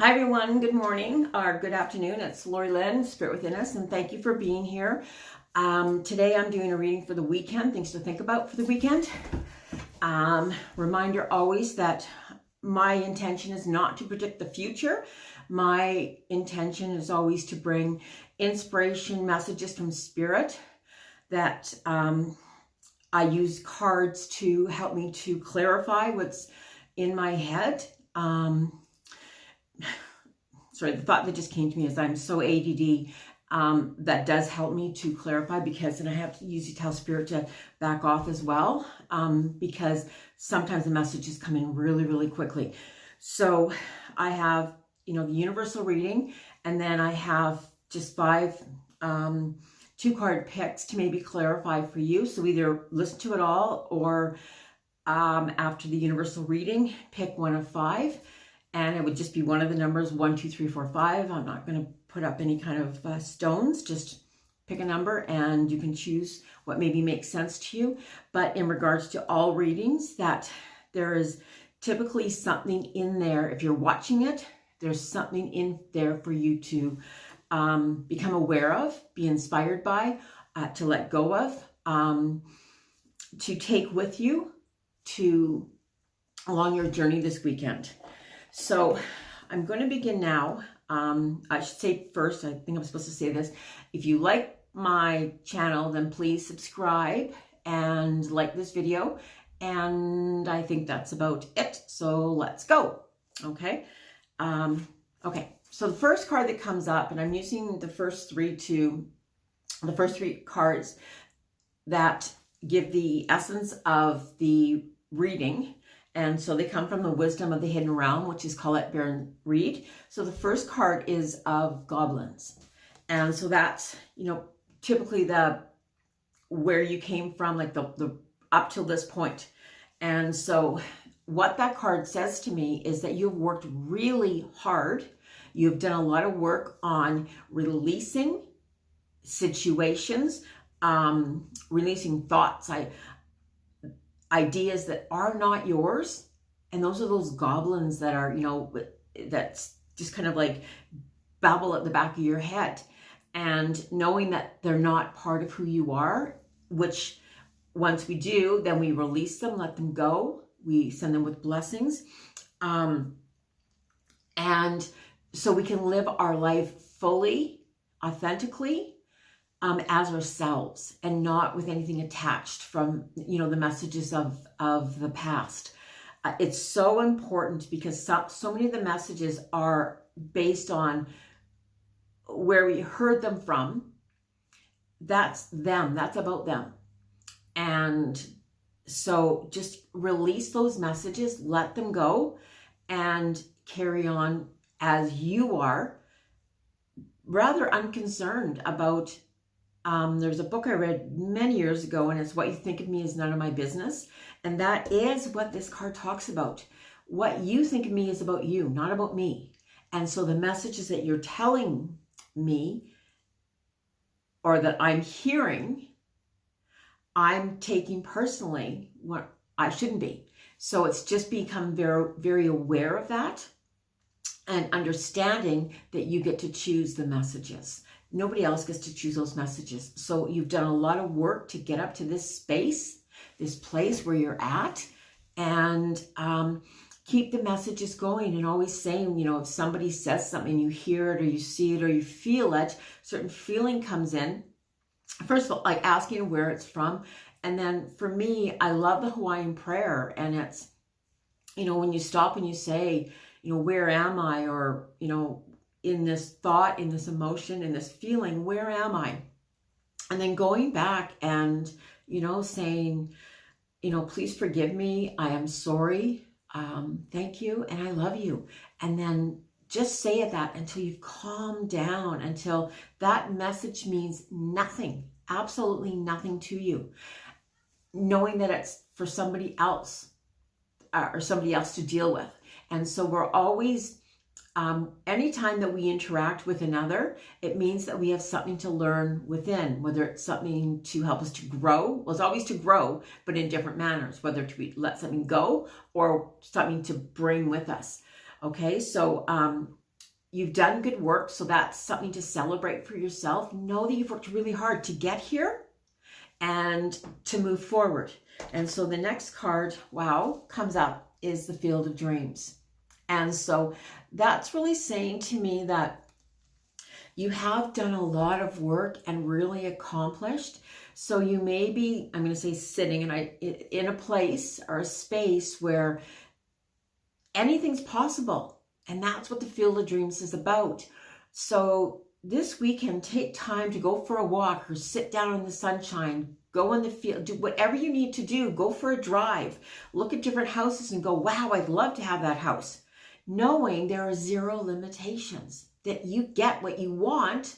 Hi everyone, good morning or good afternoon. It's Lori-Lynn, Spiritwithinus, and thank you for being here. Today I'm doing a reading for the weekend, things to think about for the weekend. Reminder always that my intention is not to predict the future. My intention is always to bring inspiration, messages from Spirit that I use cards to help me to clarify what's in my head. Sorry, the thought that just came to me is I'm so ADD. That does help me to clarify, because then I have to usually tell Spirit to back off as well, because sometimes the messages come in really, really quickly. So I have, the universal reading, and then I have just 5 2-card picks to maybe clarify for you. So either listen to it all, or after the universal reading, pick one of 5. And it would just be one of the numbers, 1, 2, 3, 4, 5. I'm not going to put up any kind of stones. Just pick a number and you can choose what maybe makes sense to you. But in regards to all readings, that there is typically something in there. If you're watching it, there's something in there for you to become aware of, be inspired by, to let go of, to take with you along your journey this weekend. So I'm going to begin now. I should say first, I think I'm supposed to say this. If you like my channel, then please subscribe and like this video. And I think that's about it. So let's go. Okay. Okay. So the first card that comes up, and I'm using the first three cards that give the essence of the reading. And so they come from the wisdom of the hidden realm, which is Colette Baron Reed. So the first card is of goblins. And so that's, typically where you came from, like the up till this point. And so what that card says to me is that you've worked really hard. You've done a lot of work on releasing situations, releasing thoughts, ideas that are not yours. And those are those goblins that are, that's just kind of like babble at the back of your head. And knowing that they're not part of who you are, which once we do, then we release them, let them go. We send them with blessings. And so we can live our life fully, authentically, as ourselves, and not with anything attached from, the messages of the past. It's so important, because so many of the messages are based on where we heard them from. That's them. That's about them. And so just release those messages, let them go, and carry on as you are, rather unconcerned about. There's a book I read many years ago, and it's What You Think of Me Is None of My Business. And that is what this card talks about. What you think of me is about you, not about me. And so the messages that you're telling me, or that I'm hearing, I'm taking personally what I shouldn't be. So it's just become very, very aware of that, and understanding that you get to choose the messages. Nobody else gets to choose those messages. So you've done a lot of work to get up to this space, this place where you're at, and keep the messages going, and always saying, if somebody says something, you hear it or you see it or you feel it, certain feeling comes in. First of all, like asking where it's from. And then for me, I love the Hawaiian prayer. And it's, when you stop and you say, where am I? Or, in this thought, in this emotion, in this feeling, where am I? And then going back and, saying, please forgive me. I am sorry. Thank you. And I love you. And then just say that until you've calmed down, until that message means nothing, absolutely nothing to you. Knowing that it's for somebody else, or somebody else to deal with. And so we're always, anytime that we interact with another, it means that we have something to learn within, whether it's something to help us to grow. Well, it's always to grow, but in different manners, whether to let something go or something to bring with us. Okay, so you've done good work, so that's something to celebrate for yourself. Know that you've worked really hard to get here and to move forward. And so the next card, wow, comes up is the Field of Dreams. And so that's really saying to me that you have done a lot of work and really accomplished. So you may be, I'm going to say, sitting in a place or a space where anything's possible. And that's what the Field of Dreams is about. So this weekend, take time to go for a walk or sit down in the sunshine, go in the field, do whatever you need to do. Go for a drive, look at different houses and go, wow, I'd love to have that house. Knowing there are zero limitations, that you get what you want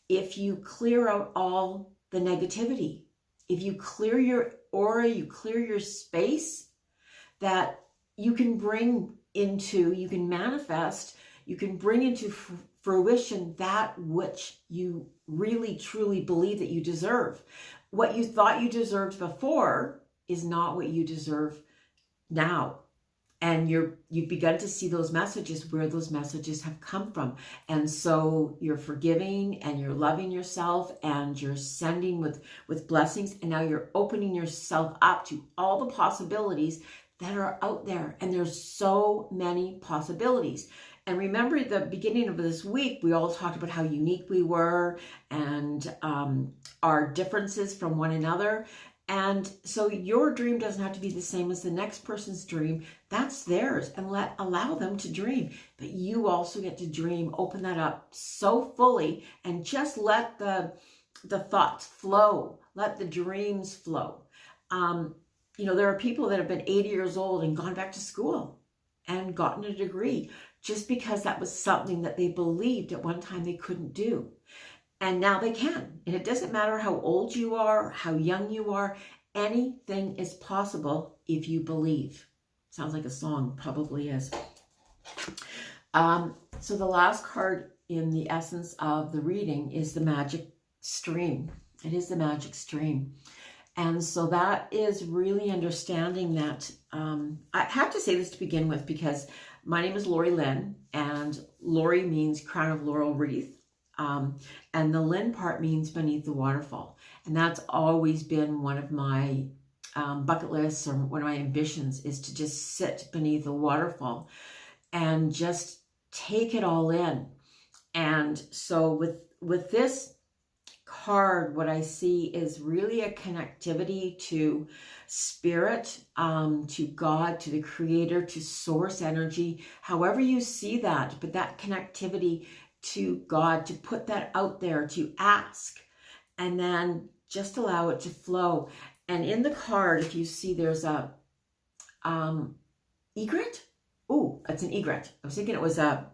if you clear out all the negativity. If you clear your aura, you clear your space, that you can bring into, you can manifest, you can bring into fruition that which you really truly believe that you deserve. What you thought you deserved before is not what you deserve now. And you've begun to see those messages, where those messages have come from. And so you're forgiving and you're loving yourself and you're sending with blessings. And now you're opening yourself up to all the possibilities that are out there. And there's so many possibilities. And remember, at the beginning of this week, we all talked about how unique we were and our differences from one another. And so your dream doesn't have to be the same as the next person's dream. That's theirs, and allow them to dream. But you also get to dream. Open that up so fully and just let the thoughts flow. Let the dreams flow. There are people that have been 80 years old and gone back to school and gotten a degree just because that was something that they believed at one time they couldn't do. And now they can. And it doesn't matter how old you are, how young you are. Anything is possible if you believe. Sounds like a song, probably is. So the last card in the essence of the reading is the Magic Stream. It is the Magic Stream. And so that is really understanding that, I have to say this to begin with, because my name is Lori-Lynn, and Lori means crown of laurel wreath. And the Lynn part means beneath the waterfall. And that's always been one of my bucket lists, or one of my ambitions, is to just sit beneath the waterfall and just take it all in. And so with this card, what I see is really a connectivity to spirit, to God, to the creator, to source energy, however you see that, but that connectivity to God, to put that out there, to ask, and then just allow it to flow. And in the card, if you see, there's a egret. Oh, it's an egret. I was thinking it was a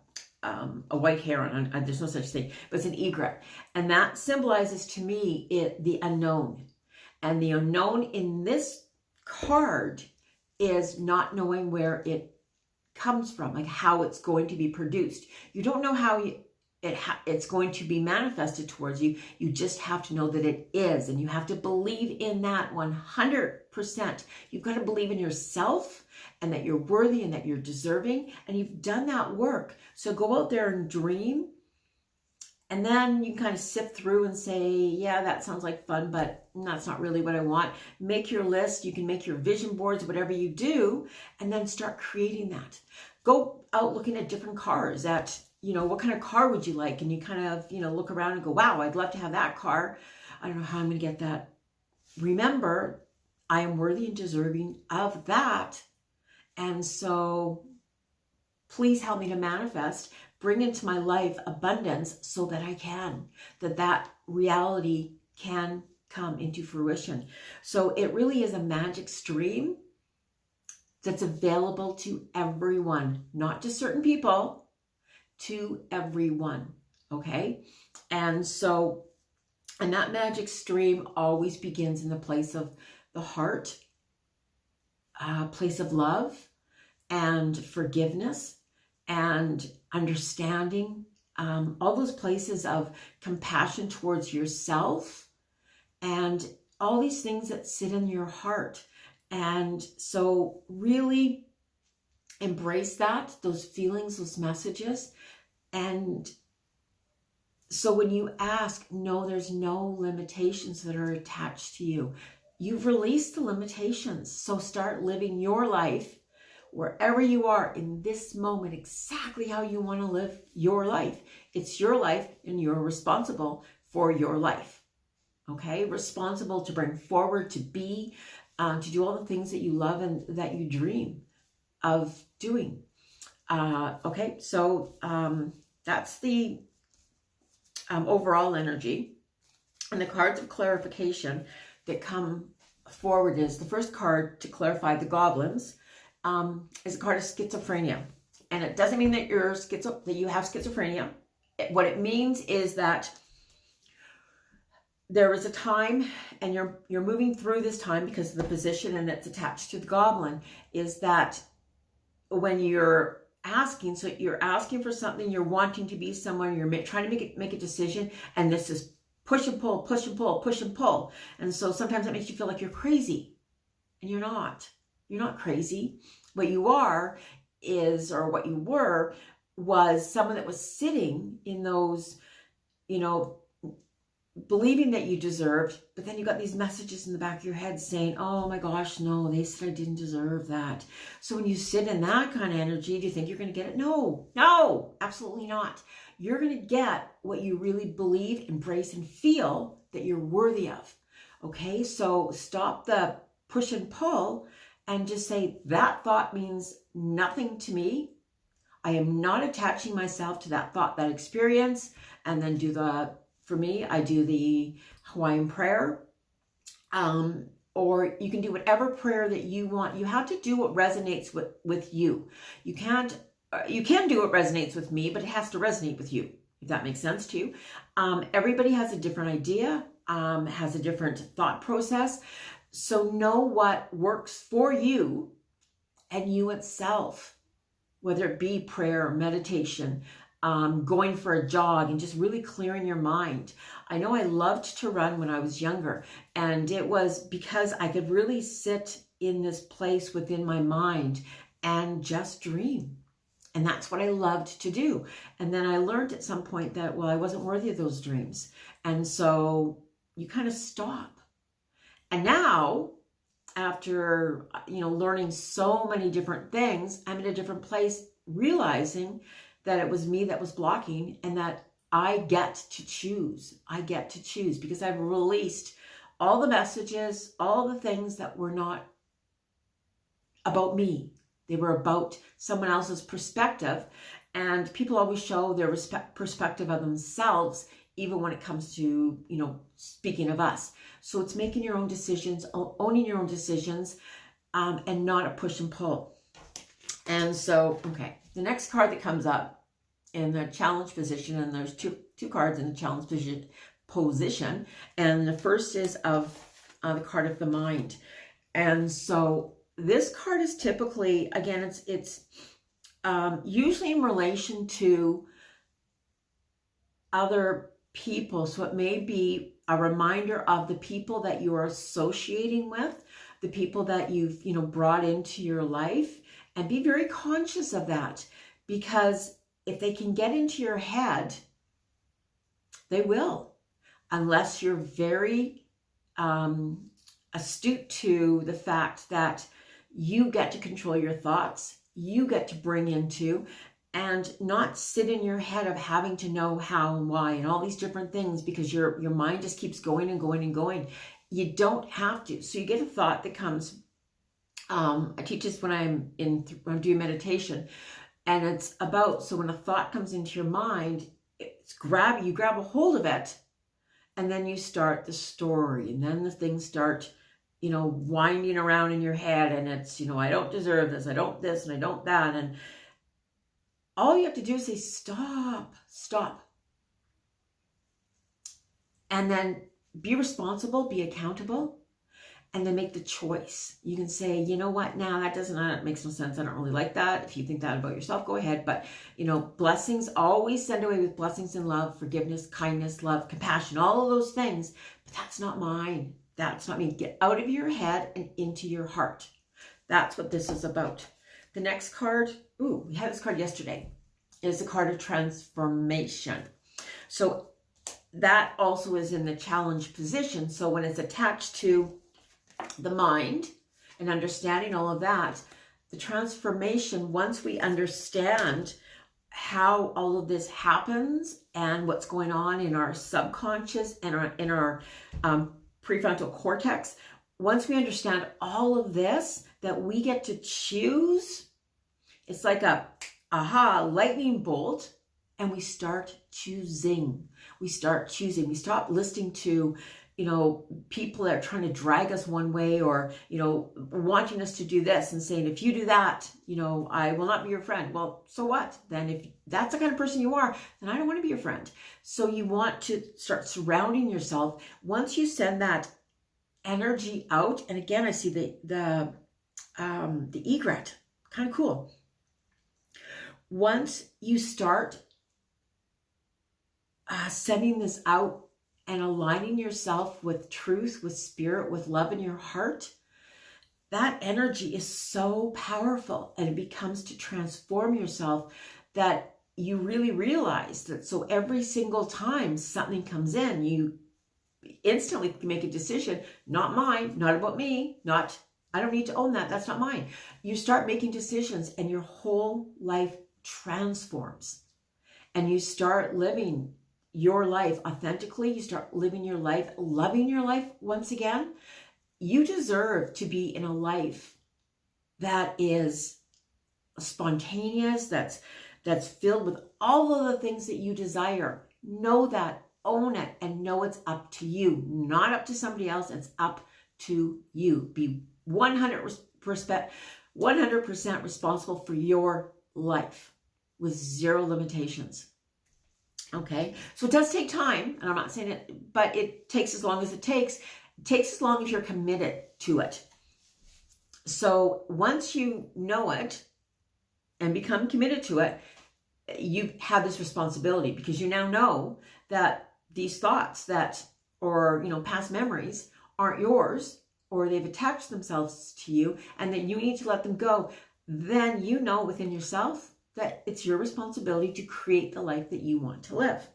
white heron. There's no such thing, but it's an egret, and that symbolizes to me the unknown. And the unknown in this card is not knowing where it comes from, like how it's going to be produced. You don't know how it's going to be manifested towards you. You just have to know that it is, and you have to believe in that 100%. You've got to believe in yourself, and that you're worthy, and that you're deserving, and you've done that work. So go out there and dream, and then you kind of sift through and say, yeah, that sounds like fun, but that's not really what I want. Make your list. You can make your vision boards, whatever you do, and then start creating that. Go out looking at different cars, what kind of car would you like? And you kind of, look around and go, wow, I'd love to have that car. I don't know how I'm going to get that. Remember, I am worthy and deserving of that. And so please help me to manifest, bring into my life abundance so that I can, that reality can come into fruition. So it really is a magic stream that's available to everyone, not just certain people, to everyone, okay? And that magic stream always begins in the place of the heart, place of love and forgiveness and understanding, all those places of compassion towards yourself, and all these things that sit in your heart. And so really embrace those feelings, those messages, And so when you ask, no, there's no limitations that are attached to you. You've released the limitations. So start living your life wherever you are in this moment, exactly how you want to live your life. It's your life and you're responsible for your life. Okay? Responsible to bring forward, to be, to do all the things that you love and that you dream of doing. Okay, so that's the overall energy. And the cards of clarification that come forward is the first card to clarify the goblins is a card of schizophrenia. And it doesn't mean that that you have schizophrenia. What it means is that there is a time, and you're moving through this time because of the position and it's attached to the goblin, is that when you're asking, so you're asking for something, you're wanting to be someone, you're trying to make a decision, and this is push and pull, push and pull, push and pull. And so sometimes it makes you feel like you're crazy, and you're not. You're not crazy. What you are is, or what you were, was someone that was sitting in those, believing that you deserved, but then you got these messages in the back of your head saying, oh my gosh, no, they said I didn't deserve that. So when you sit in that kind of energy, do you think you're going to get it? No, absolutely not. You're going to get what you really believe, embrace, and feel that you're worthy of. Okay, so stop the push and pull and just say, that thought means nothing to me. I am not attaching myself to that thought, that experience. And then for me, I do the Hawaiian prayer, or you can do whatever prayer that you want. You have to do what resonates with you. You can do what resonates with me, but it has to resonate with you, if that makes sense to you. Everybody has a different idea, has a different thought process. So know what works for you and you itself, whether it be prayer, meditation, going for a jog, and just really clearing your mind. I know I loved to run when I was younger, and it was because I could really sit in this place within my mind and just dream. And that's what I loved to do. And then I learned at some point that, well, I wasn't worthy of those dreams. And so you kind of stop. And now, after, learning so many different things, I'm in a different place, realizing that it was me that was blocking, and that I get to choose. I get to choose because I've released all the messages, all the things that were not about me. They were about someone else's perspective. And people always show their perspective of themselves, even when it comes to, speaking of us. So it's making your own decisions, owning your own decisions, and not a push and pull. And so, okay, the next card that comes up in the challenge position, and there's two cards in the challenge position, and the first is of the card of the mind. And so this card is typically, again, it's usually in relation to other people. So it may be a reminder of the people that you are associating with, the people that you've, brought into your life, and be very conscious of that, because if they can get into your head, they will, unless you're very astute to the fact that you get to control your thoughts, you get to bring into, and not sit in your head of having to know how and why and all these different things, because your mind just keeps going and going and going. You don't have to. So you get a thought that comes. I teach this when I'm doing meditation, and it's about, so when a thought comes into your mind, you grab a hold of it, and then you start the story, and then the things start, winding around in your head, and it's, I don't deserve this, I don't this, and I don't that, and all you have to do is say, stop, and then be responsible, be accountable, and then make the choice. You can say, you know what, now that makes no sense. I don't really like that. If you think that about yourself, go ahead. But, blessings, always send away with blessings and love, forgiveness, kindness, love, compassion, all of those things. But that's not mine. That's not me. Get out of your head and into your heart. That's what this is about. The next card, we had this card yesterday. is the card of transformation. So that also is in the challenge position. So when it's attached to the mind and understanding all of that, the transformation, once we understand how all of this happens and what's going on in our subconscious and in our prefrontal cortex, once we understand all of this, that we get to choose, it's like a lightning bolt, and we start choosing. We start choosing. We stop listening to, people that are trying to drag us one way, or, wanting us to do this and saying, if you do that, I will not be your friend. Well, so what? Then if that's the kind of person you are, then I don't want to be your friend. So you want to start surrounding yourself. Once you send that energy out, and again, I see the egret, kind of cool. Once you start sending this out and aligning yourself with truth, with spirit, with love in your heart, that energy is so powerful, and it becomes to transform yourself, that you really realize that. So every single time something comes in, you instantly make a decision, not mine, not about me, I don't need to own that. That's not mine. You start making decisions, and your whole life transforms, and you start living your life authentically. You start living your life, loving your life once again. You deserve to be in a life that is spontaneous, that's filled with all of the things that you desire. Know that, own it, and know it's up to you, not up to somebody else. It's up to you. Be 100% responsible for your life with zero limitations. Okay, so it does take time, and I'm not saying it, but it takes as long as it takes. It takes as long as you're committed to it. So once you know it and become committed to it, you have this responsibility, because you now know that these thoughts or past memories aren't yours, or they've attached themselves to you, and that you need to let them go. Then you know within yourself that it's your responsibility to create the life that you want to live.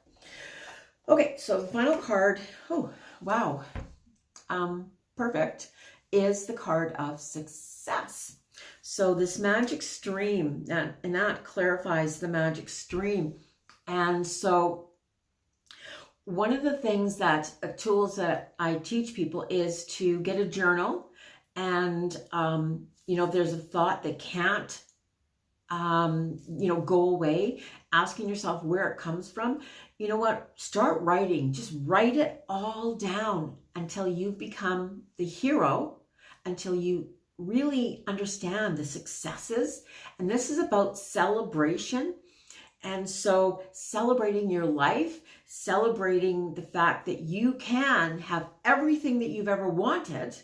Okay, so the final card, perfect, is the card of success. So this magic stream, and that clarifies the magic stream. And so one of the things tools that I teach people is to get a journal, and if there's a thought that can't go away, asking yourself where it comes from. You know what? Start writing. Just write it all down until you've become the hero, until you really understand the successes. And this is about celebration. And so celebrating your life, celebrating the fact that you can have everything that you've ever wanted.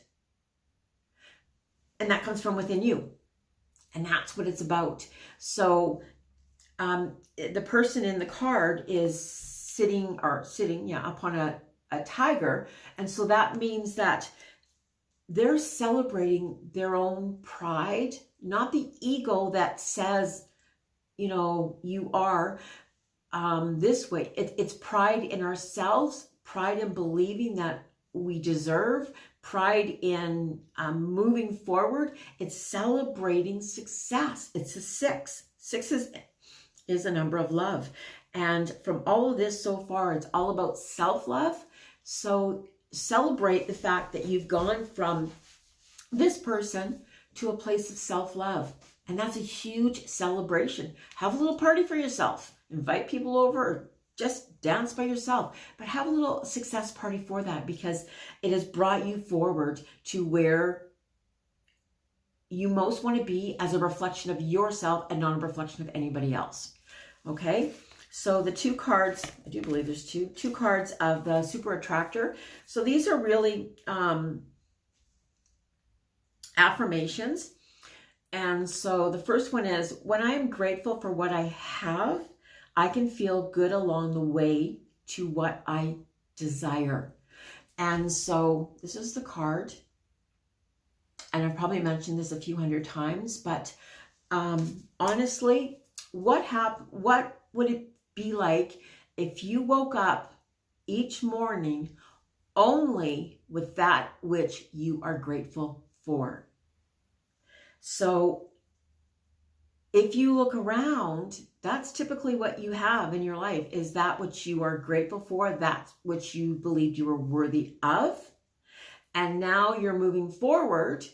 And that comes from within you. And that's what it's about. So the person in the card is sitting upon a tiger. And so that means that they're celebrating their own pride, not the ego that says, you are this way. It's pride in ourselves, pride in believing that we deserve, pride in moving forward. It's celebrating success. It's a 6. 6 is a number of love. And from all of this so far, it's all about self-love. So celebrate the fact that you've gone from this person to a place of self-love. And that's a huge celebration. Have a little party for yourself. Invite people over, or just dance by yourself. But have a little success party for that, because it has brought you forward to where you most want to be, as a reflection of yourself and not a reflection of anybody else. Okay? So the 2 cards, I do believe there's 2 cards of the Super Attractor. So these are really affirmations. And so the first one is, when I am grateful for what I have, I can feel good along the way to what I desire. And so this is the card. And I've probably mentioned this a few hundred times, but honestly, what would it be like if you woke up each morning only with that which you are grateful for? So if you look around, that's typically what you have in your life, is that which you are grateful for, that which you believed you were worthy of. And now you're moving forward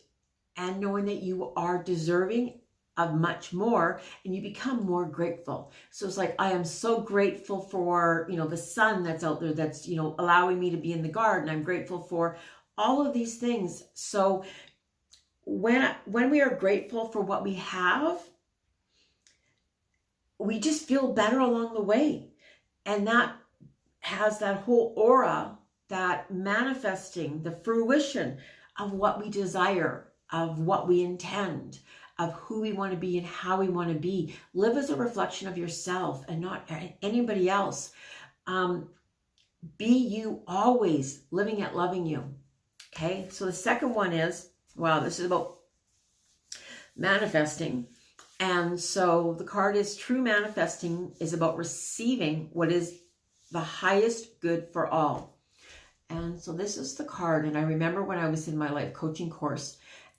and knowing that you are deserving of much more, and you become more grateful. So it's like, I am so grateful for, the sun that's out there, that's, allowing me to be in the garden. I'm grateful for all of these things. So when we are grateful for what we have, we just feel better along the way. And that has that whole aura, that manifesting, the fruition of what we desire, of what we intend, of who we want to be and how we want to be. Live as a reflection of yourself and not anybody else. Be you always, living it, loving you. Okay, so the second one is, wow, this is about manifesting. And so the card is true manifesting is about receiving what is the highest good for all. And so this is the card. And I remember when I was in my life coaching course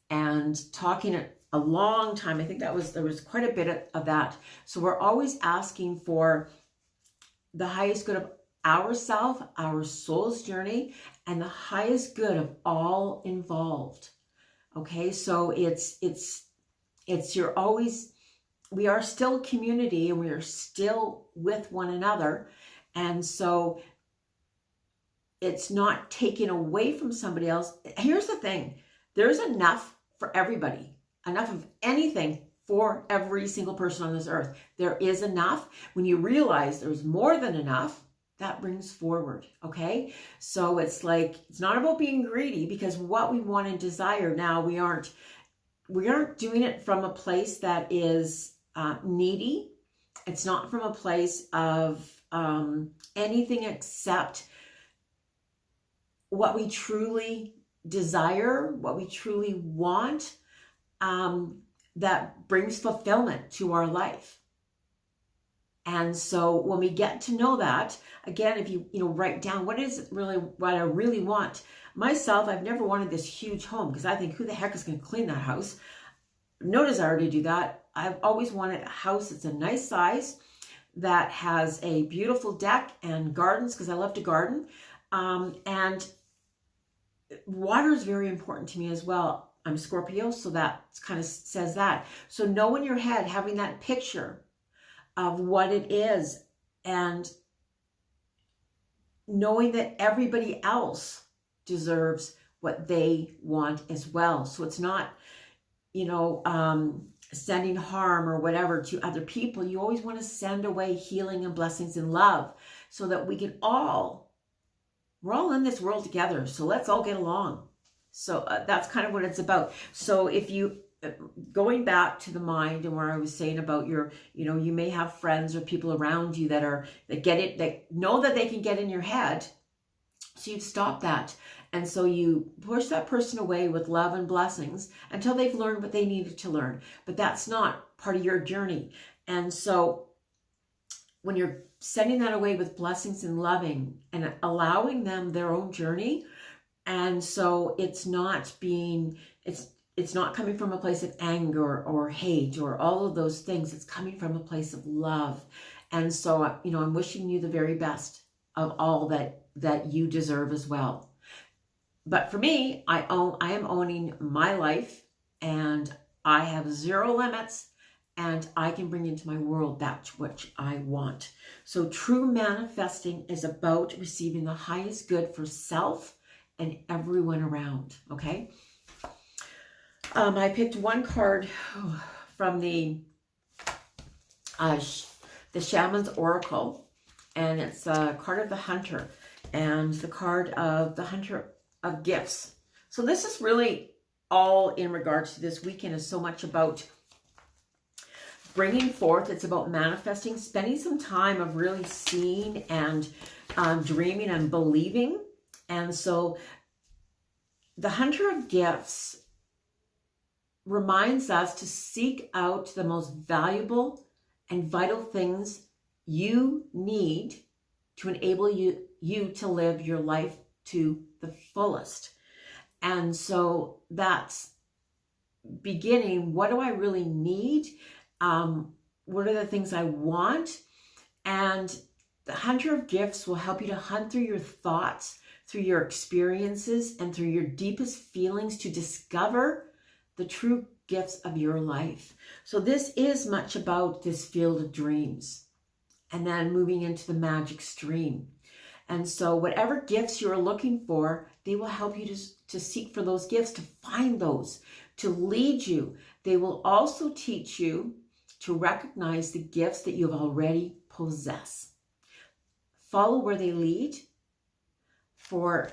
and talking a long time, I think there was quite a bit of that. So we're always asking for the highest good of ourself, our soul's journey, and the highest good of all involved. Okay, so we are still a community, and we are still with one another. And so it's not taken away from somebody else. Here's the thing. There's enough for everybody, enough of anything for every single person on this earth. There is enough. When you realize there's more than enough, that brings forward. Okay. So it's like, it's not about being greedy, because what we want and desire now, we aren't doing it from a place that is needy. It's not from a place of anything except what we truly desire, what we truly want, that brings fulfillment to our life. And so when we get to know that, again, if you write down what I really want. Myself, I've never wanted this huge home, because I think, who the heck is going to clean that house? No desire to do that. I've always wanted a house that's a nice size, that has a beautiful deck and gardens, because I love to garden. And water is very important to me as well. I'm a Scorpio, so that kind of says that. So know in your head, having that picture of what it is, and knowing that everybody else deserves what they want as well. So it's not, sending harm or whatever to other people. You always want to send away healing and blessings and love, so that we're all in this world together. So let's all get along. So that's kind of what it's about. So if you, going back to the mind and where I was saying about your, you may have friends or people around you that know that they can get in your head. So you stop that. And so you push that person away with love and blessings until they've learned what they needed to learn. But that's not part of your journey. And so when you're sending that away with blessings and loving and allowing them their own journey, and so it's not coming from a place of anger or hate or all of those things. It's coming from a place of love. And so, I'm wishing you the very best of all that you deserve as well. But for me, I am owning my life, and I have zero limits, and I can bring into my world that which I want. So true manifesting is about receiving the highest good for self and everyone around. Okay. I picked one card from the Shaman's Oracle, and it's a card of the Hunter, and the card of the Hunter of Gifts. So this is really all in regards to this weekend, is so much about bringing forth. It's about manifesting, spending some time of really seeing and dreaming and believing. And so the Hunter of Gifts reminds us to seek out the most valuable and vital things you need to enable you to live your life to the fullest. And so that's beginning. What do I really need? What are the things I want? And the Hunter of Gifts will help you to hunt through your thoughts, through your experiences, and through your deepest feelings to discover the true gifts of your life. So this is much about this field of dreams, and then moving into the magic stream. And so whatever gifts you're looking for, they will help you to seek for those gifts, to find those, to lead you. They will also teach you to recognize the gifts that you already possess. Follow where they lead. For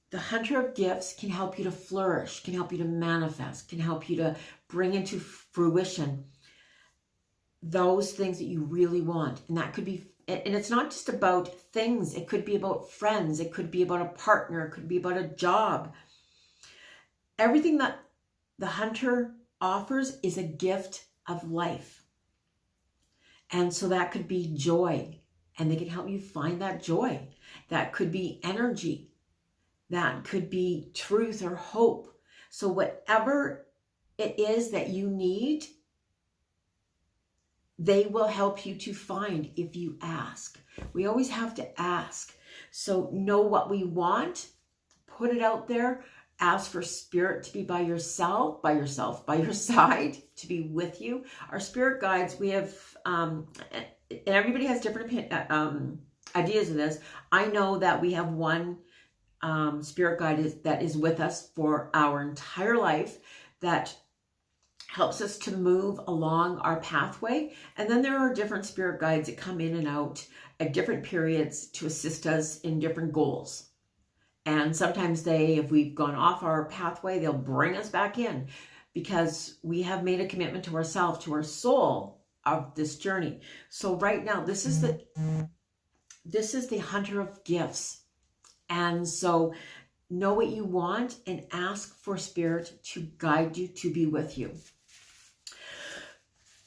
the Hunter of Gifts can help you to flourish, can help you to manifest, can help you to bring into fruition those things that you really want. And that could be, and it's not just about things. It could be about friends. It could be about a partner. It could be about a job. Everything that the Hunter offers is a gift of life. And so that could be joy, and they can help you find that joy. That could be energy. That could be truth or hope. So whatever it is that you need, they will help you to find if you ask. We always have to ask. So know what we want, put it out there, ask for Spirit to be by your side, to be with you. Our spirit guides, we have, and everybody has different ideas of this. I know that we have one spirit guide that is with us for our entire life, that helps us to move along our pathway. And then there are different spirit guides that come in and out at different periods to assist us in different goals. And sometimes if we've gone off our pathway, they'll bring us back in, because we have made a commitment to ourselves, to our soul of this journey. So right now, this is the Hunter of Gifts. And so know what you want and ask for Spirit to guide you, to be with you.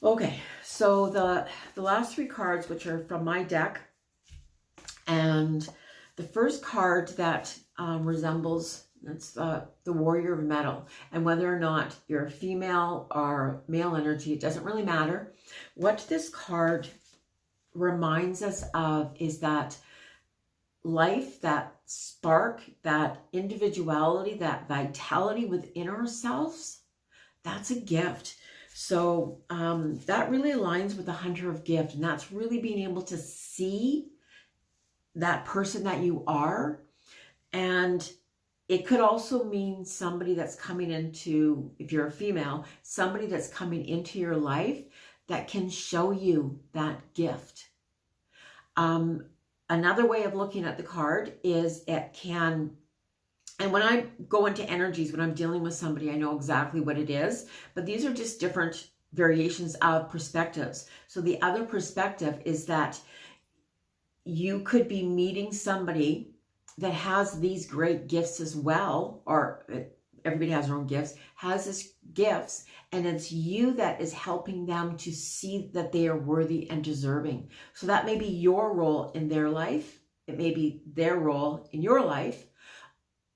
Okay, so the last three cards, which are from my deck, and the first card that resembles, it's the Warrior of Metal. And whether or not you're a female or male energy, it doesn't really matter. What this card reminds us of is that life, that spark, that individuality, that vitality within ourselves, that's a gift. So that really aligns with the Hunter of Gift, and that's really being able to see that person that you are. And it could also mean somebody that's coming into, if you're a female, somebody that's coming into your life that can show you that gift. Another way of looking at the card is it can, and when I go into energies, when I'm dealing with somebody, I know exactly what it is, but these are just different variations of perspectives. So the other perspective is that you could be meeting somebody that has these great gifts as well, or everybody has their own gifts, has these gifts, and it's you that is helping them to see that they are worthy and deserving. So that may be your role in their life. It may be their role in your life.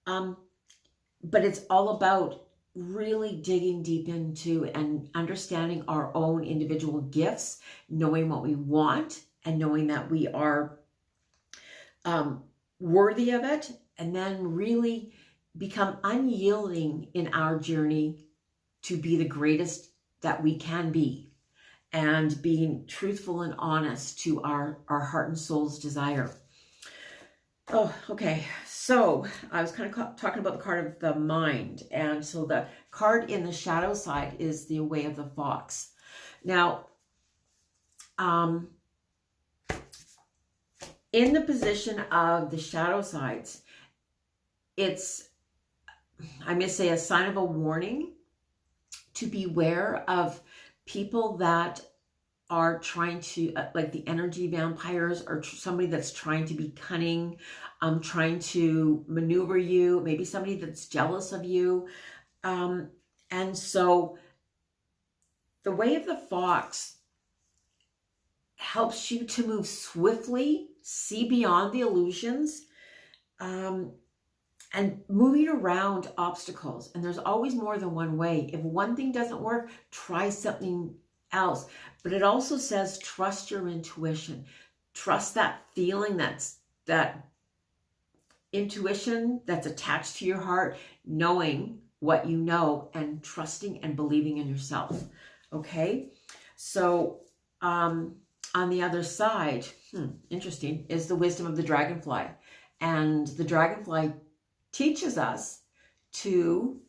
But it's all about really digging deep into and understanding our own individual gifts, knowing what we want, and knowing that we are worthy of it, and then really become unyielding in our journey to be the greatest that we can be, and being truthful and honest to our heart and soul's desire. Oh, okay. So I was kind of talking about the card of the mind. And so the card in the shadow side is the Way of the Fox. Now, in the position of the shadow sides, it's, I may say, a sign of a warning to beware of people that are trying to, like the energy vampires, or somebody that's trying to be cunning, trying to maneuver you, maybe somebody that's jealous of you. And so the Way of the Fox helps you to move swiftly, see beyond the illusions, and moving around obstacles. And there's always more than one way. If one thing doesn't work, try something else. But it also says trust your intuition. Trust that feeling, that intuition that's attached to your heart, knowing what you know and trusting and believing in yourself. Okay? So on the other side, interesting, is the wisdom of the dragonfly. And the dragonfly teaches us to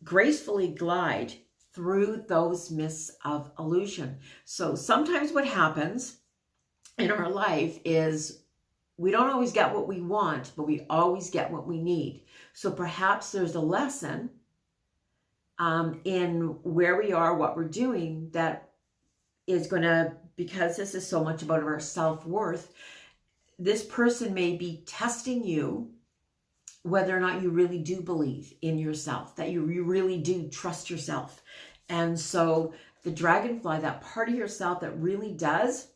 gracefully glide through those mists of illusion. So sometimes what happens in our life is we don't always get what we want, but we always get what we need. So perhaps there's a lesson in where we are, what we're doing, that is going to, because this is so much about our self-worth, this person may be testing you whether or not you really do believe in yourself, that you really do trust yourself. And so the dragonfly, that part of yourself that really does,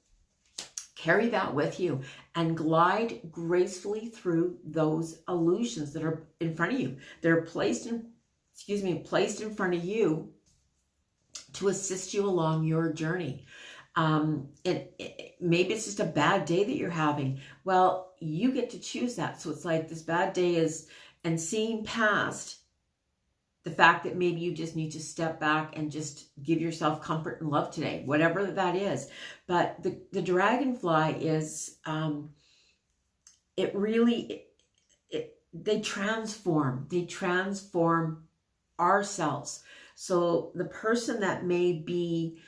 carry that with you and glide gracefully through those illusions that are in front of you. They're placed in front of you to assist you along your journey. Maybe it's just a bad day that you're having. Well, you get to choose that. So it's like this bad day is, and seeing past the fact that maybe you just need to step back and just give yourself comfort and love today, whatever that is. But the dragonfly is, they transform ourselves. So the person that may be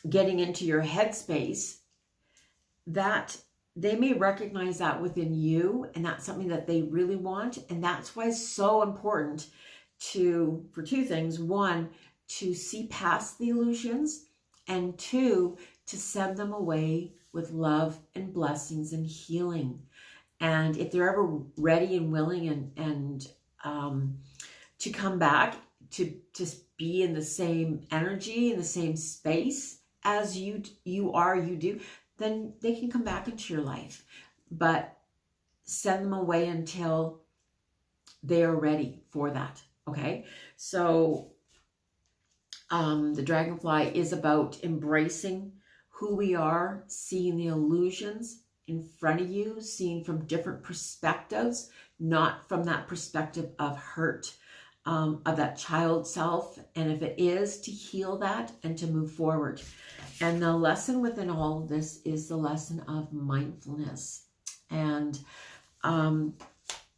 getting into your headspace, that they may recognize that within you, and that's something that they really want. And that's why it's so important for two things. One, to see past the illusions, and two, to send them away with love and blessings and healing. And if they're ever ready and willing and to come back to be in the same energy, in the same space as you do, then they can come back into your life. But send them away until they are ready for that. Okay? So the dragonfly is about embracing who we are, seeing the illusions in front of you, seeing from different perspectives, not from that perspective of hurt, of that child self. And if it is, to heal that and to move forward. And the lesson within all of this is the lesson of mindfulness. And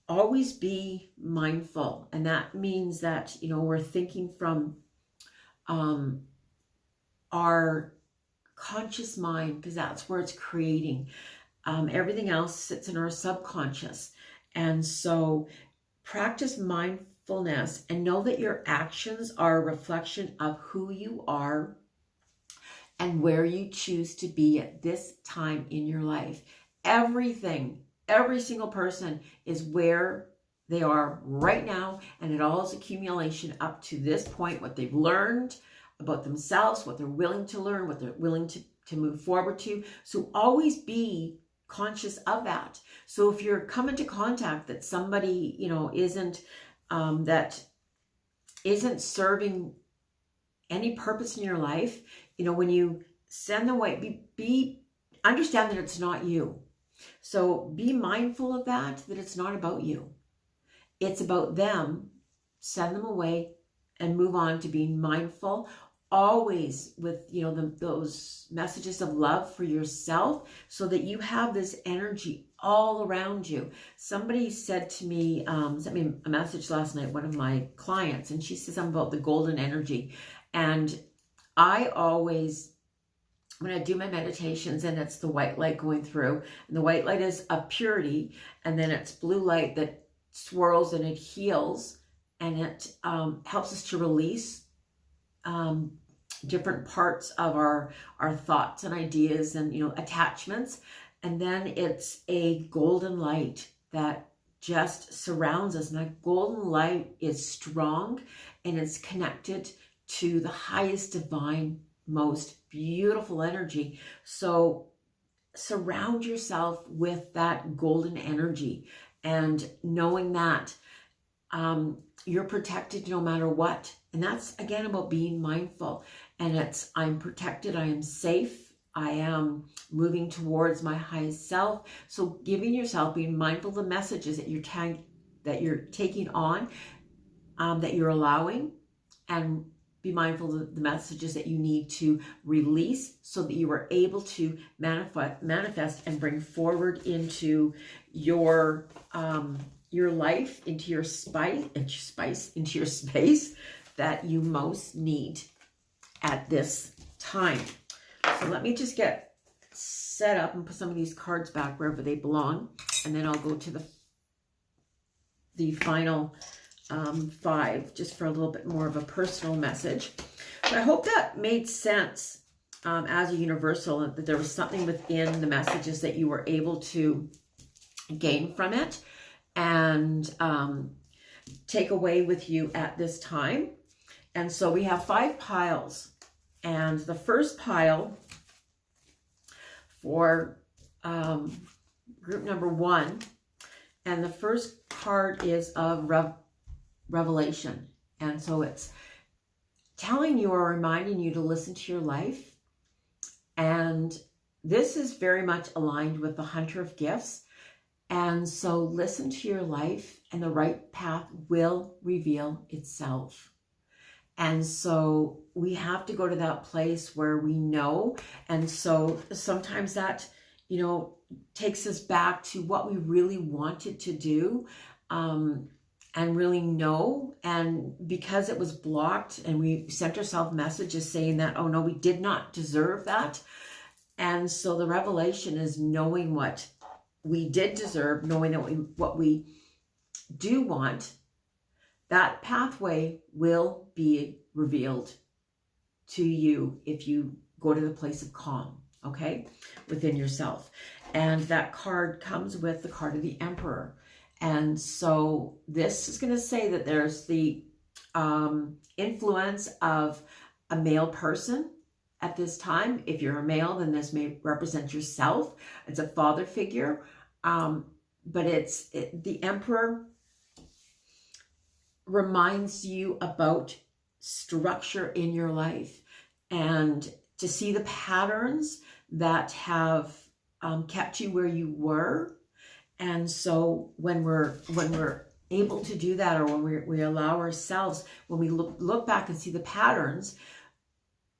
always be mindful. And that means that, we're thinking from our conscious mind, because that's where it's creating. Everything else sits in our subconscious. And so practice mindfulness and know that your actions are a reflection of who you are and where you choose to be at this time in your life. Every single person is where they are right now, and it all is accumulation up to this point, what they've learned about themselves, what they're willing to learn, what they're willing to move forward to. So always be conscious of that. So if you're coming to contact that somebody, that isn't serving any purpose in your life, when you send them away, understand that it's not you. So be mindful of that it's not about you. It's about them. Send them away and move on to being mindful, always with, those messages of love for yourself, so that you have this energy all around you. Somebody said to me, sent me a message last night, one of my clients, and she says something about the golden energy. And I always, when I do my meditations, and it's the white light going through, and the white light is of purity, and then it's blue light that swirls and it heals, and it helps us to release different parts of our thoughts and ideas and, attachments. And then it's a golden light that just surrounds us. And that golden light is strong, and it's connected to the highest divine most beautiful energy. So surround yourself with that golden energy, and knowing that you're protected no matter what. And that's, again, about being mindful. And it's, I'm protected, I am safe, I am moving towards my highest self. So giving yourself, being mindful of the messages that you're taking on, that you're allowing, and be mindful of the messages that you need to release, so that you are able to manifest and bring forward into your life, into your into your space that you most need at this time. So let me just get set up and put some of these cards back wherever they belong, and then I'll go to the final 5, just for a little bit more of a personal message. But I hope that made sense as a universal, that there was something within the messages that you were able to gain from it and take away with you at this time. And so we have 5 piles, and the first pile for group number 1, and the first card is of revelation. And so it's telling you or reminding you to listen to your life. And this is very much aligned with the Hunter of Gifts. And so listen to your life, and the right path will reveal itself. And so we have to go to that place where we know. And so sometimes that, takes us back to what we really wanted to do, and really know. And because it was blocked, and we sent ourselves messages saying that, oh no, we did not deserve that. And so the revelation is knowing what we did deserve, knowing that what we do want, that pathway will be revealed to you if you go to the place of calm, okay, within yourself. And that card comes with the card of the Emperor. And so this is going to say that there's the influence of a male person at this time. If you're a male, then this may represent yourself. It's a father figure. But the Emperor reminds you about structure in your life, and to see the patterns that have kept you where you were. And so when we're able to do that, or when we allow ourselves, when we look back and see the patterns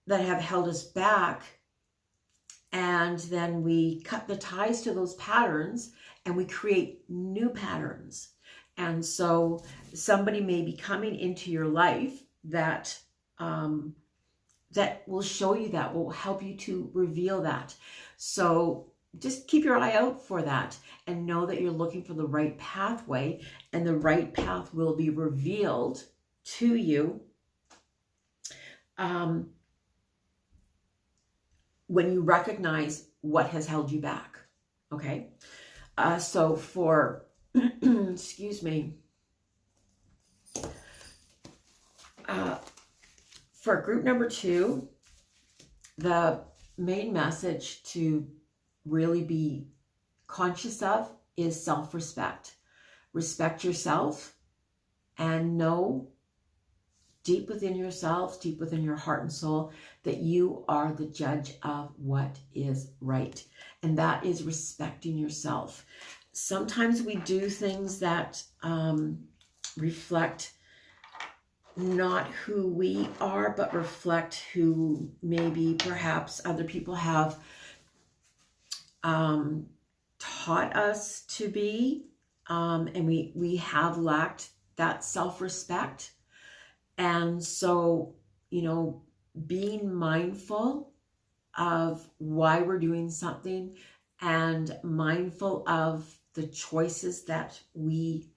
that have held us back, and then we cut the ties to those patterns and we create new patterns. And so somebody may be coming into your life that that will show you that, will help you to reveal that. So just keep your eye out for that, and know that you're looking for the right pathway, and the right path will be revealed to you when you recognize what has held you back. Okay. So for, excuse me, for group number 2, the main message to really be conscious of is self-respect. Respect yourself, and know deep within yourself, deep within your heart and soul, that you are the judge of what is right. And that is respecting yourself. Sometimes we do things that reflect not who we are, but reflect who maybe perhaps other people have taught us to be, and we have lacked that self-respect. And so, being mindful of why we're doing something, and mindful of the choices that we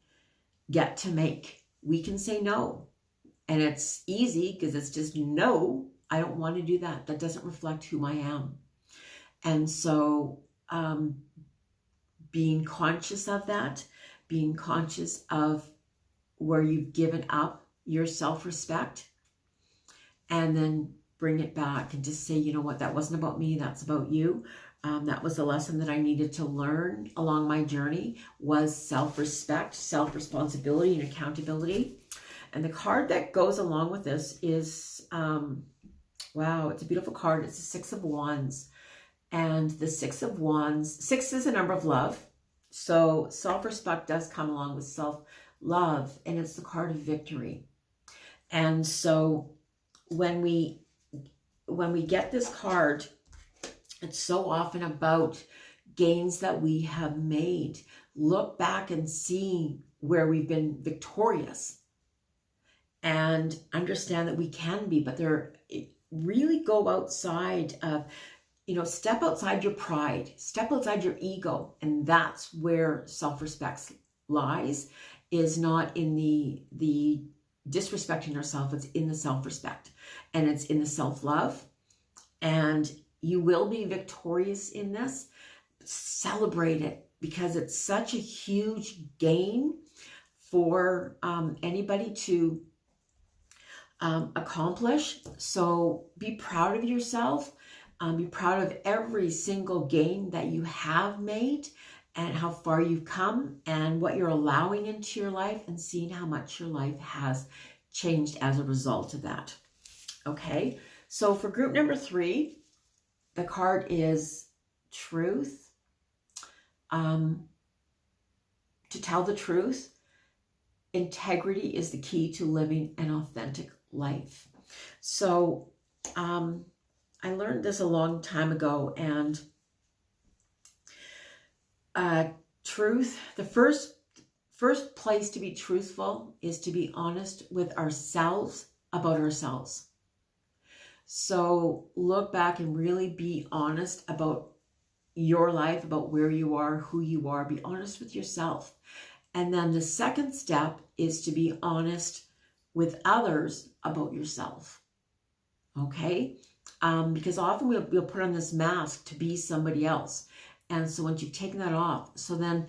get to make. We can say no, and it's easy because it's just no, I don't want to do that. That doesn't reflect who I am. And so being conscious of that, being conscious of where you've given up your self-respect, and then bring it back and just say, you know what, that wasn't about me, that's about you. That was the lesson that I needed to learn along my journey, was self-respect, self-responsibility, and accountability. And the card that goes along with this is, wow, it's a beautiful card. It's the Six of Wands. And the Six of Wands, 6 is a number of love. So self-respect does come along with self-love, and it's the card of victory. And so when we get this card, it's so often about gains that we have made. Look back and see where we've been victorious and understand that we can be, but really go outside of, step outside your pride, step outside your ego. And that's where self-respect lies, is not in the disrespecting yourself. It's in the self-respect, and it's in the self-love. And you will be victorious in this. Celebrate it, because it's such a huge gain for anybody to accomplish. So be proud of yourself. Be proud of every single gain that you have made, and how far you've come, and what you're allowing into your life, and seeing how much your life has changed as a result of that. Okay, so for group number 3, the card is truth. To tell the truth, integrity is the key to living an authentic life. So I learned this a long time ago, and truth, the first place to be truthful is to be honest with ourselves about ourselves. So look back and really be honest about your life, about where you are, who you are. Be honest with yourself. And then the second step is to be honest with others about yourself. Okay? Because often we'll put on this mask to be somebody else. And so once you've taken that off, so then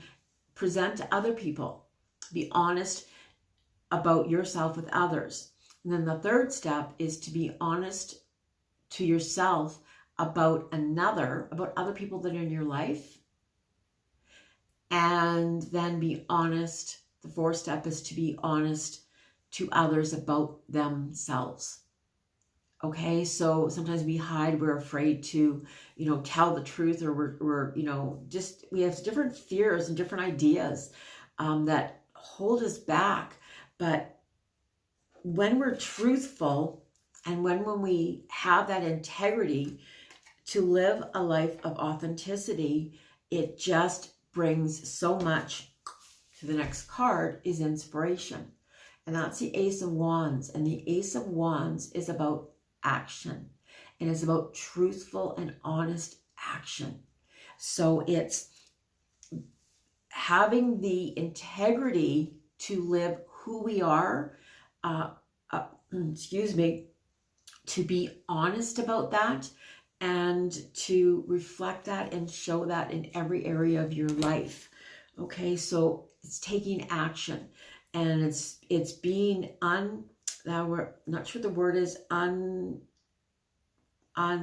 present to other people. Be honest about yourself with others. And then the third step is to be honest to yourself about other people that are in your life. And then be honest. The fourth step is to be honest to others about themselves. Okay, so sometimes we hide, we're afraid to, tell the truth, or we're we have different fears and different ideas that hold us back. But when we're truthful, and when we have that integrity to live a life of authenticity, it just brings so much. To the next card is inspiration. And that's the Ace of Wands. And the Ace of Wands is about action. And it's about truthful and honest action. So it's having the integrity to live who we are, to be honest about that, and to reflect that and show that in every area of your life. Okay, so it's taking action, and it's being we're not sure the word is unabiding. I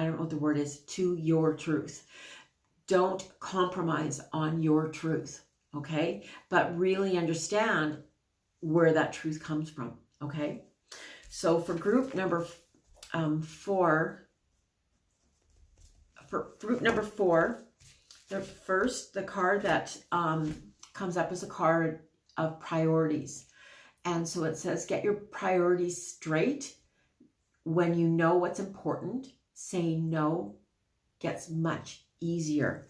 don't know what the word is, to your truth. Don't compromise on your truth, okay? But really understand where that truth comes from, okay? So for group number 4, the card that comes up is a card of priorities. And so it says, get your priorities straight. When you know what's important, saying no gets much easier.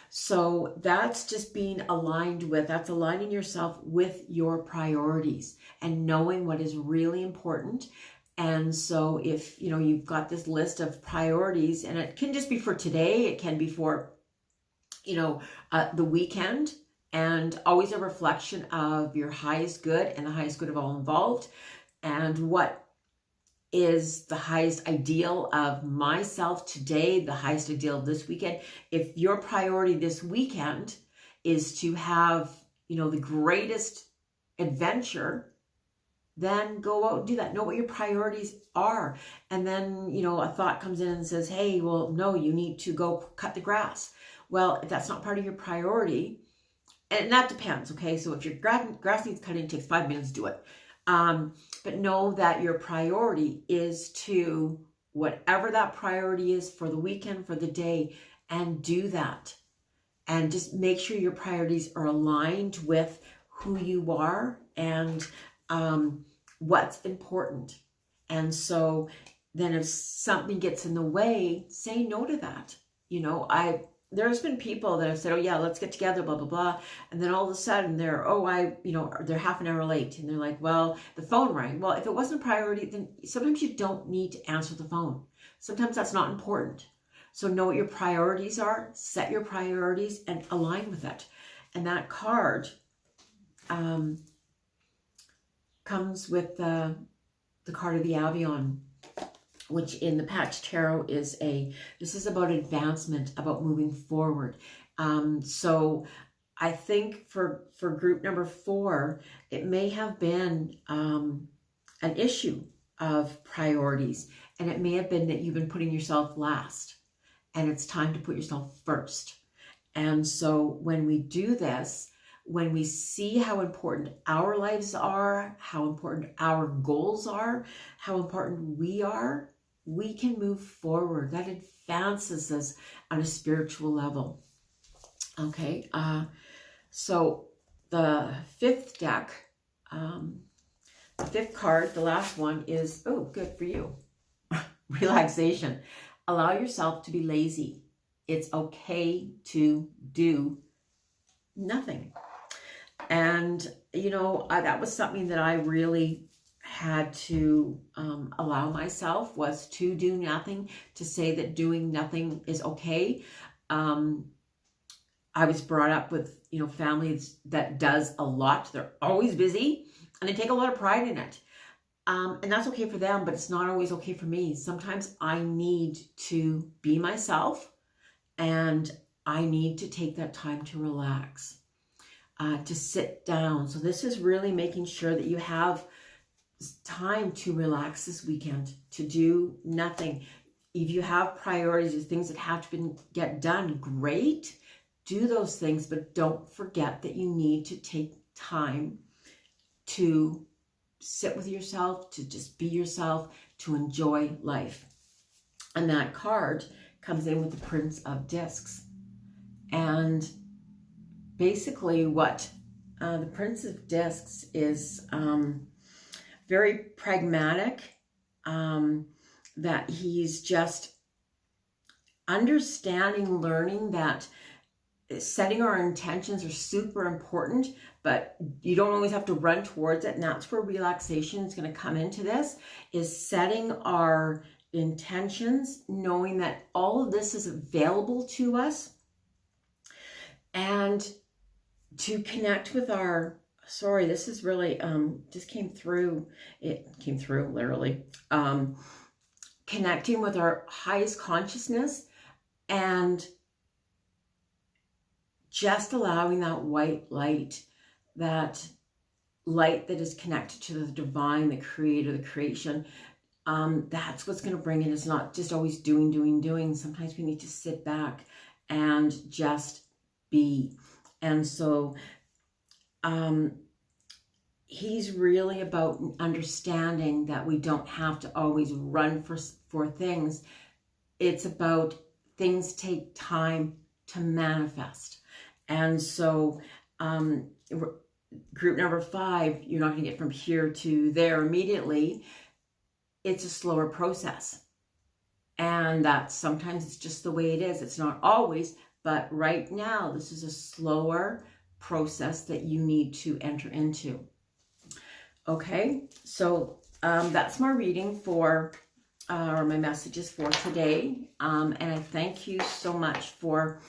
So that's just being aligned with, that's aligning yourself with your priorities and knowing what is really important. And so if, you've got this list of priorities, and it can just be for today, it can be for, the weekend, and always a reflection of your highest good and the highest good of all involved, and what is the highest ideal of myself today, the highest ideal of this weekend. If your priority this weekend is to have, the greatest adventure, then go out and do that. Know what your priorities are. And then, you know, a thought comes in and says, hey, well, no, you need to go cut the grass. Well, if that's not part of your priority, and that depends, okay? So if your grass needs cutting, it takes 5 minutes, do it. But know that your priority is to whatever that priority is for the weekend, for the day, and do that. And just make sure your priorities are aligned with who you are and what's important. And so then if something gets in the way, say no to that. You know, there's been people that have said, oh yeah, let's get together, blah, blah, blah. And then all of a sudden they're half an hour late. And they're like, well, the phone rang. Well, if it wasn't a priority, then sometimes you don't need to answer the phone. Sometimes that's not important. So know what your priorities are, set your priorities and align with it. And that card comes with the card of the Avion, which in the Patch Tarot this is about advancement, about moving forward. So I think for group number 4, it may have been an issue of priorities, and it may have been that you've been putting yourself last, and it's time to put yourself first. And so when we do this, when we see how important our lives are, how important our goals are, how important we are, we can move forward. That advances us on a spiritual level. Okay, so the 5th deck, the 5th card, the last one is, oh, good for you, relaxation. Allow yourself to be lazy. It's okay to do nothing. And, you know, that was something that I really had to allow myself, was to do nothing, to say that doing nothing is okay. I was brought up with, you know, families that does a lot. They're always busy and they take a lot of pride in it. And that's okay for them, but it's not always okay for me. Sometimes I need to be myself, and I need to take that time to relax, to sit down. So this is really making sure that you have time to relax this weekend, to do nothing. If you have priorities or things that have to get done, great, do those things, but don't forget that you need to take time to sit with yourself, to just be yourself, to enjoy life. And that card comes in with the Prince of Discs. And basically what the Prince of Discs is, very pragmatic, that he's just understanding, learning that setting our intentions are super important, but you don't always have to run towards it. And that's where relaxation is going to come into this, is setting our intentions, knowing that all of this is available to us, and to connect with our, sorry, this is really, just came through, it came through literally, connecting with our highest consciousness and just allowing that white light, that light that is connected to the divine, the creator, the creation. That's what's going to bring it. It's not just always doing. Sometimes we need to sit back and just be. And so he's really about understanding that we don't have to always run for things. It's about things take time to manifest. And so group number 5, you're not going to get from here to there immediately. It's a slower process. And that sometimes it's just the way it is. It's not always, but right now, this is a slower process that you need to enter into. Okay, so that's my reading for, or my messages for today. And I thank you so much for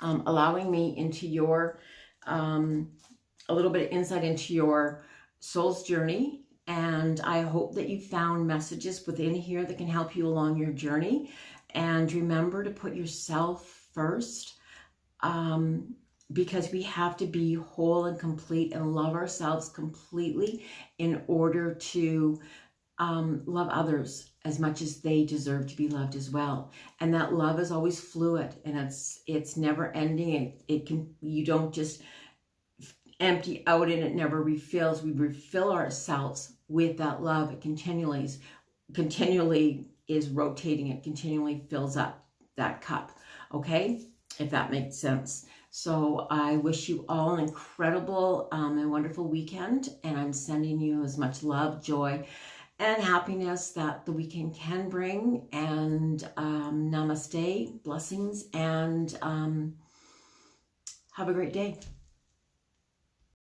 allowing me into your, a little bit of insight into your soul's journey. And I hope that you found messages within here that can help you along your journey. And remember to put yourself first. because we have to be whole and complete and love ourselves completely in order to love others as much as they deserve to be loved as well. And that love is always fluid, and it's never ending. You don't just empty out and it never refills. We refill ourselves with that love. It continually is rotating. It continually fills up that cup. Okay, if that makes sense. So I wish you all an incredible and wonderful weekend, and I'm sending you as much love, joy, and happiness that the weekend can bring. And namaste, blessings, and have a great day.